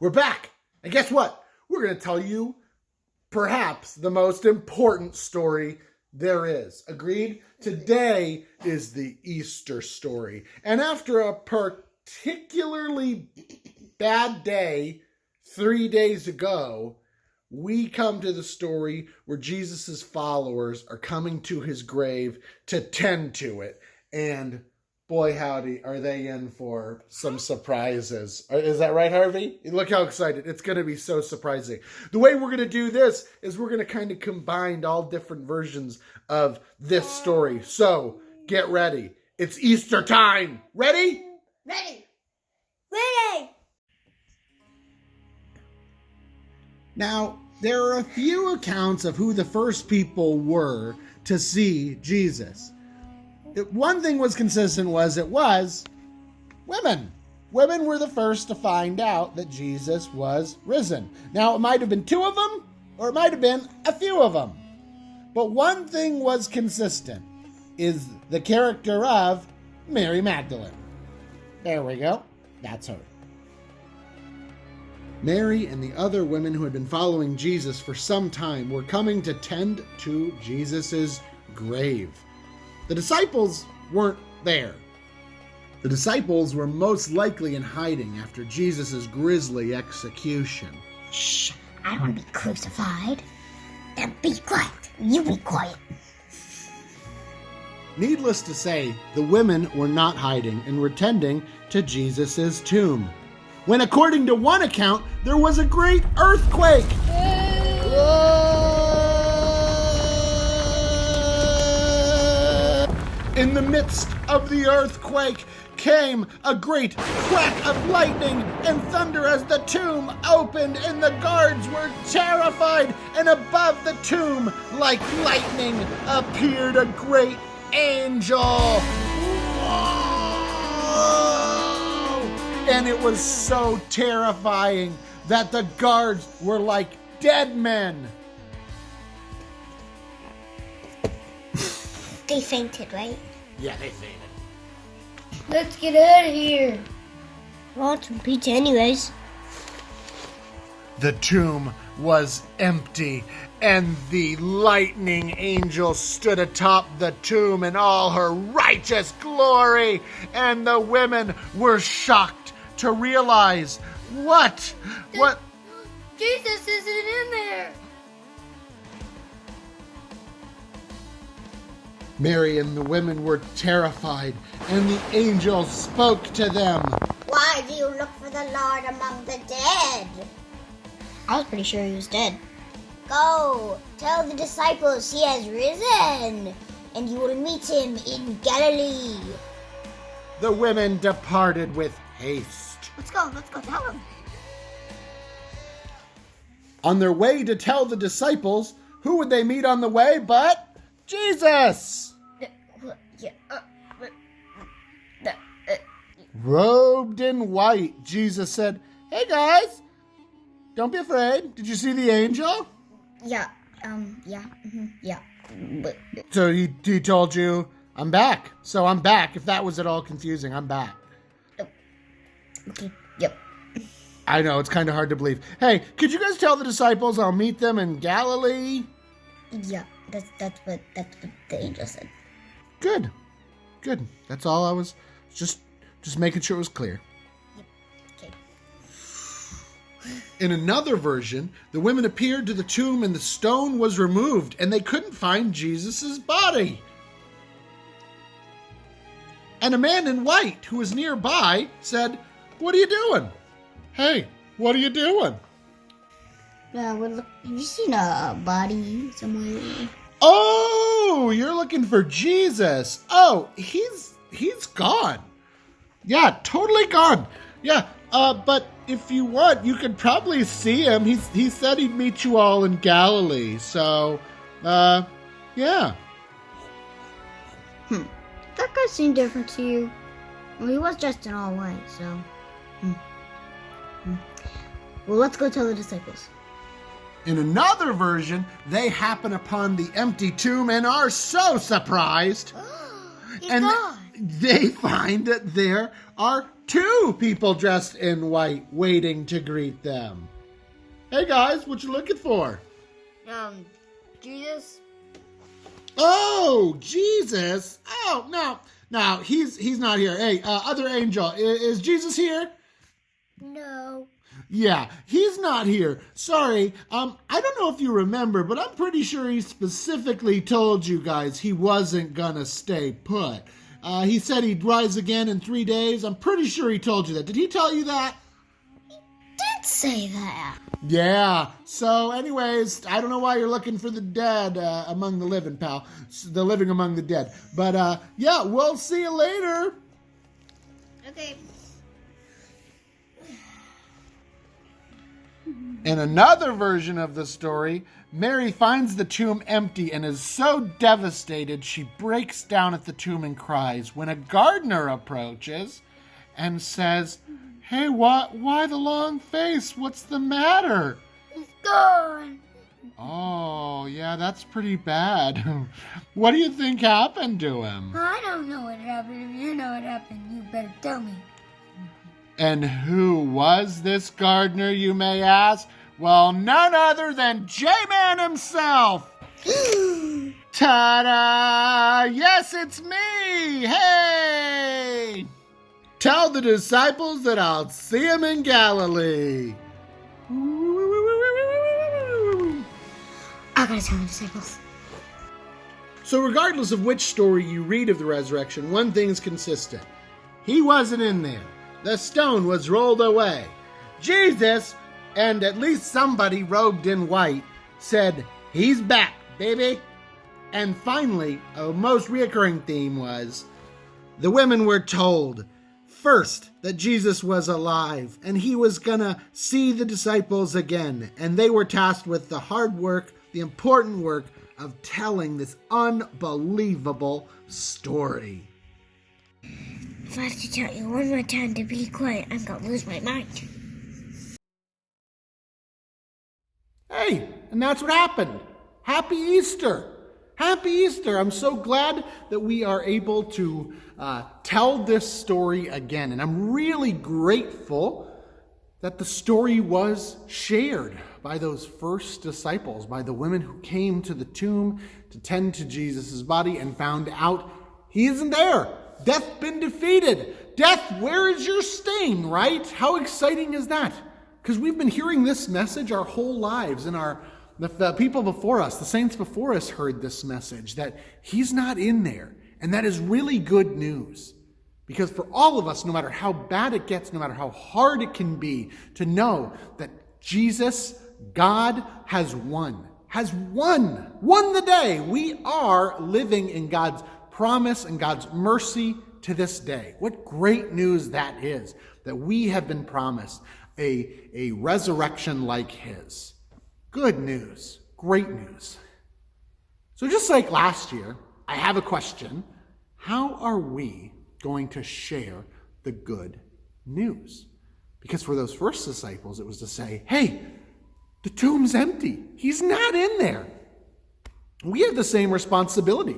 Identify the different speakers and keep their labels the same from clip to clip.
Speaker 1: we're back. And guess what? We're going to tell you perhaps the most important story there is. Agreed? Today is the Easter story. And after a particularly bad day 3 days ago, we come to the story where Jesus' followers are coming to his grave to tend to it. And boy, howdy, are they in for some surprises. Is that right, Harvey? Look how excited. It's going to be so surprising. The way we're going to do this is we're going to kind of combine all different versions of this story. So, get ready. It's Easter time. Ready?
Speaker 2: Ready. Ready.
Speaker 1: Now, there are a few accounts of who the first people were to see Jesus. One thing was consistent was it was women. Women were the first to find out that Jesus was risen. Now, it might have been two of them, or it might have been a few of them. But one thing was consistent, is the character of Mary Magdalene. There we go. That's her. Mary and the other women who had been following Jesus for some time were coming to tend to Jesus' grave. The disciples weren't there. The disciples were most likely in hiding after Jesus' grisly execution.
Speaker 2: Shh, I don't want to be crucified. Then be quiet. You be quiet.
Speaker 1: Needless to say, the women were not hiding and were tending to Jesus' tomb, when according to one account, there was a great earthquake. In the midst of the earthquake came a great crack of lightning and thunder as the tomb opened, and the guards were terrified. And above the tomb, like lightning, appeared a great angel. And it was so terrifying that the guards were like dead men.
Speaker 2: They fainted, right?
Speaker 1: Yeah, they fainted.
Speaker 2: Let's get out of here. I want some pizza anyways.
Speaker 1: The tomb was empty, and the lightning angel stood atop the tomb in all her righteous glory, and the women were shocked to realize what?
Speaker 2: Jesus isn't in there.
Speaker 1: Mary and the women were terrified, and the angel spoke to them.
Speaker 2: Why do you look for the Lord among the dead? I was pretty sure he was dead. Go, tell the disciples he has risen, and you will meet him in Galilee.
Speaker 1: The women departed with haste.
Speaker 2: Let's go tell him.
Speaker 1: On their way to tell the disciples, who would they meet on the way but Jesus? Robed in white, Jesus said, "Hey guys, don't be afraid. Did you see the angel?"
Speaker 2: Yeah.
Speaker 1: So he told you, "I'm back." So I'm back. If that was at all confusing, I'm back.
Speaker 2: Okay, yep.
Speaker 1: I know, it's kind of hard to believe. Hey, could you guys tell the disciples I'll meet them in Galilee?
Speaker 2: Yeah, that's what the angel said.
Speaker 1: Good. That's all I was just making sure it was clear.
Speaker 2: Yep. Okay.
Speaker 1: In another version, the women appeared to the tomb and the stone was removed and they couldn't find Jesus' body. And a man in white who was nearby said, "What are you doing? Hey, what are you doing?"
Speaker 2: Have you seen a body somewhere?
Speaker 1: Oh, you're looking for Jesus. Oh, he's gone. Yeah, totally gone. Yeah, but if you want, you could probably see him. He said he'd meet you all in Galilee. So, yeah.
Speaker 2: That guy seemed different to you. Well, he was dressed in all white, so. Well, let's go tell the disciples.
Speaker 1: In another version, they happen upon the empty tomb and are so surprised.
Speaker 2: He's
Speaker 1: and
Speaker 2: gone.
Speaker 1: they find that there are two people dressed in white waiting to greet them. Hey guys, what you looking for?
Speaker 2: Jesus?
Speaker 1: Oh, Jesus. Oh, no, he's not here. Hey, other angel, is Jesus here?
Speaker 2: No.
Speaker 1: Yeah, he's not here. Sorry. I don't know if you remember, but I'm pretty sure he specifically told you guys he wasn't gonna stay put. He said he'd rise again in 3 days. I'm pretty sure he told you that. Did he tell you that?
Speaker 2: Did say that.
Speaker 1: Yeah. So anyways, I don't know why you're looking for the dead among the living, pal. The living among the dead. But yeah, we'll see you later.
Speaker 2: Okay.
Speaker 1: In another version of the story, Mary finds the tomb empty and is so devastated she breaks down at the tomb and cries when a gardener approaches and says, "Hey, why the long face? What's the matter?"
Speaker 2: He's gone.
Speaker 1: Oh, yeah, that's pretty bad. What do you think happened to him?
Speaker 2: I don't know what happened. If you know what happened, you better tell me.
Speaker 1: And who was this gardener, you may ask? Well, none other than J-Man himself. Ta-da! Yes, it's me! Hey! Tell the disciples that I'll see them in Galilee.
Speaker 2: I gotta tell the disciples.
Speaker 1: So regardless of which story you read of the resurrection, one thing's consistent. He wasn't in there. The stone was rolled away. Jesus, and at least somebody robed in white, said, "He's back, baby." And finally, a most reoccurring theme was, the women were told, first, that Jesus was alive, and he was gonna see the disciples again, and they were tasked with the hard work, the important work of telling this unbelievable story.
Speaker 2: If I have to tell you one more time to be quiet, I'm gonna lose my mind.
Speaker 1: Hey, and that's what happened. Happy Easter. Happy Easter. I'm so glad that we are able to tell this story again. And I'm really grateful that the story was shared by those first disciples, by the women who came to the tomb to tend to Jesus' body and found out he isn't there. Death's been defeated. Death, where is your sting, right? How exciting is that? Because we've been hearing this message our whole lives, and the people before us, the saints before us, heard this message that he's not in there. And that is really good news. Because for all of us, no matter how bad it gets, no matter how hard it can be, to know that Jesus, God, has won the day. We are living in God's promise and God's mercy to this day. What great news that is, that we have been promised a resurrection like his. Good news. Great news. So just like last year, I have a question. How are we going to share the good news? Because for those first disciples, it was to say, hey, the tomb's empty. He's not in there. We have the same responsibility.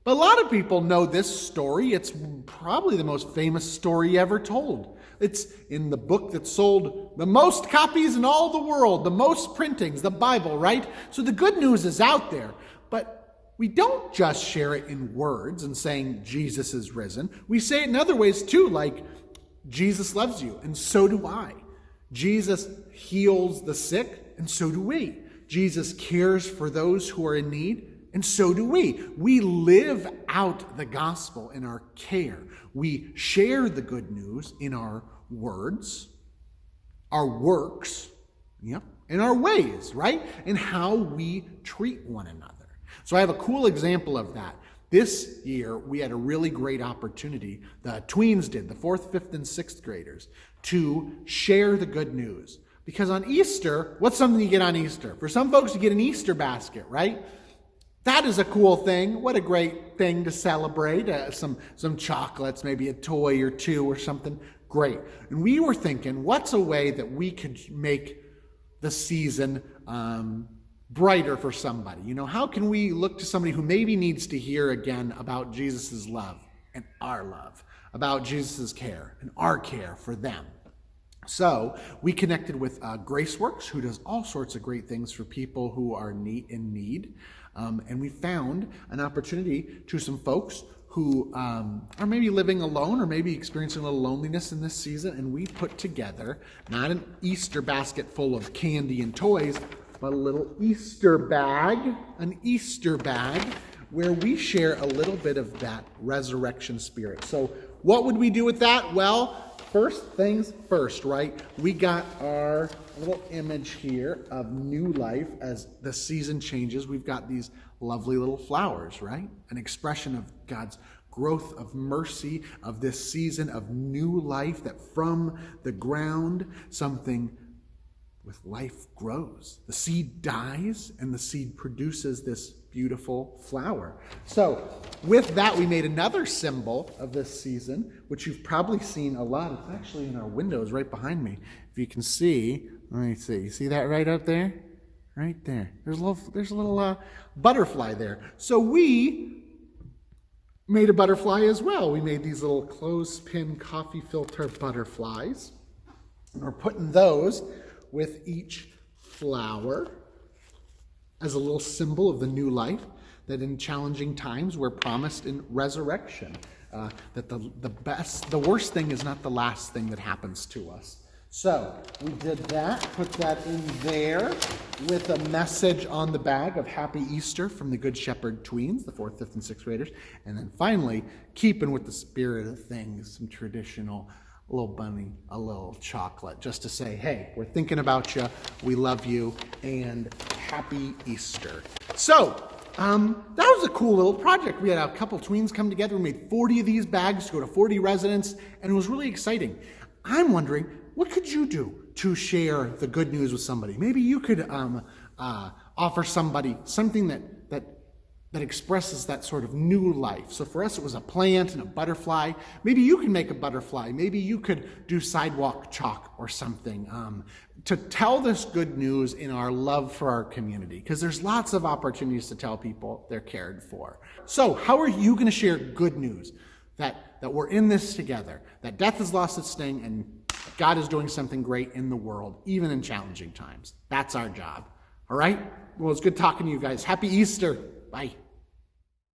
Speaker 1: But a lot of people know this story. It's probably the most famous story ever told. It's in the book that sold the most copies in all the world, the most printings, the Bible, right? So the good news is out there. But we don't just share it in words and saying Jesus is risen. We say it in other ways too, like Jesus loves you, and so do I. Jesus heals the sick, and so do we. Jesus cares for those who are in need, and so do we. We live out the gospel in our care. We share the good news in our words, our works, in our ways, right? And how we treat one another. So I have a cool example of that. This year, we had a really great opportunity, the tweens did, the 4th, 5th, and 6th graders, to share the good news. Because on Easter, what's something you get on Easter? For some folks, you get an Easter basket, right? That is a cool thing. What a great thing to celebrate. Some chocolates, maybe a toy or two or something. Great. And we were thinking, what's a way that we could make the season brighter for somebody? How can we look to somebody who maybe needs to hear again about Jesus' love and our love? about Jesus' care and our care for them. So we connected with GraceWorks, who does all sorts of great things for people who are in need. And we found an opportunity to some folks who are maybe living alone or maybe experiencing a little loneliness in this season. And we put together not an Easter basket full of candy and toys, but a little Easter bag, an Easter bag where we share a little bit of that resurrection spirit. So what would we do with that? Well, first things first, right? We got our little image here of new life as the season changes. We've got these lovely little flowers, right? An expression of God's growth, of mercy, of this season of new life, that from the ground something with life grows. The seed dies and the seed produces this beautiful flower. So with that, we made another symbol of this season, which you've probably seen a lot. It's actually in our windows right behind me. If you can see, let me see. You see that right up there? Right there. There's a little butterfly there. So we made a butterfly as well. We made these little clothespin coffee filter butterflies. And we're putting those with each flower as a little symbol of the new life that in challenging times we're promised in resurrection. That the worst thing is not the last thing that happens to us. So we did that, put that in there with a message on the bag of Happy Easter from the Good Shepherd tweens, the 4th, 5th, and 6th graders. And then finally, keeping with the spirit of things, some traditional, a little bunny, a little chocolate, just to say, hey, we're thinking about you, we love you, and Happy Easter. So that was a cool little project. We had a couple tweens come together. We made 40 of these bags to go to 40 residents, and it was really exciting. I'm wondering, what could you do to share the good news with somebody? Maybe you could offer somebody something that expresses that sort of new life. So for us, it was a plant and a butterfly. Maybe you can make a butterfly. Maybe you could do sidewalk chalk or something to tell this good news in our love for our community, because there's lots of opportunities to tell people they're cared for. So how are you going to share good news that we're in this together, that death has lost its sting, and God is doing something great in the world, even in challenging times? That's our job. All right? Well, it's good talking to you guys. Happy Easter. Bye.